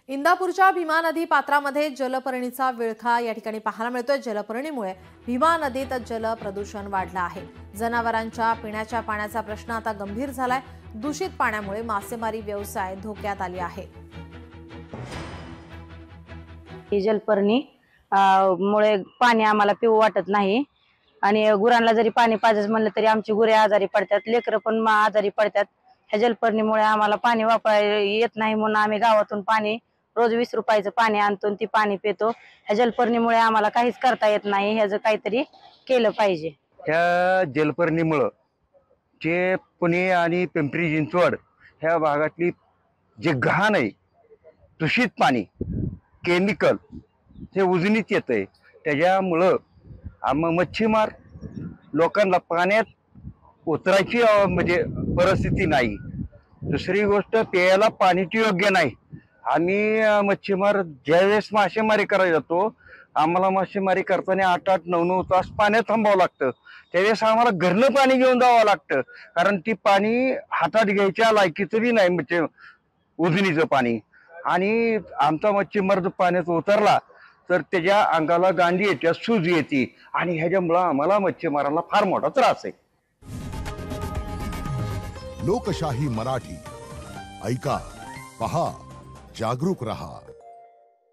इंदापूरच्या भीमा नदी पात्रामध्ये जलपर्णीचा विळखा या ठिकाणी पाहायला मिळतोय। जलपर्णीमुळे भीमा नदीत जल प्रदूषण वाढलं आहे। जनावरांच्या पिण्याच्या पाण्याचा प्रश्न आता गंभीर झालाय। दूषित पाण्यामुळे मासेमारी व्यवसाय धोक्यात आली आहे। जलपर्णी मुळे पाणी आम्हाला पिऊ वाटत नाही आणि गुरांना जरी पाणी पाजायचं म्हणलं तरी आमची गुरे आजारी पडतात, लेकरं पण आजारी पडतात। ह्या जलपर्णीमुळे आम्हाला पाणी वापरायला येत नाही म्हणून आम्ही गावातून पाणी रोज 20 रुपयाचं पाणी आणतो, ती पाणी पितो। ह्या जलपर्णीमुळे आम्हाला काहीच करता येत नाही, ह्याचं काहीतरी केलं पाहिजे। ह्या जलपर्णीमुळे जे पुणे आणि पिंपरी चिंचवड ह्या भागातली जे घाण आहे, दूषित पाणी, केमिकल हे उजनीत येतंय। त्याच्यामुळं मच्छीमार लोकांना पाण्यात उतरायची म्हणजे परिस्थिती नाही। दुसरी गोष्ट, प्यायला पाणीची योग्य नाही। आम्ही मच्छीमार ज्यावेळेस मासेमारी करायला जातो, आम्हाला मासेमारी करताना 8-8, 9-9 तास पाण्यात थांबावं लागतं। त्यावेळेस आम्हाला घरनं पाणी घेऊन जावं लागतं, कारण ती पाणी हातात घ्यायच्या लायकीचं बी नाही, म्हणजे उजनीचं पाणी। आणि आमचा मच्छीमार जर पाण्यात उतरला तर त्याच्या अंगाला गांडी येते, सूज येते, आणि ह्याच्यामुळं आम्हाला मच्छीमारांना फार मोठा त्रास आहे। लोकशाही मराठी ऐका, पहा, जागरूक रहा।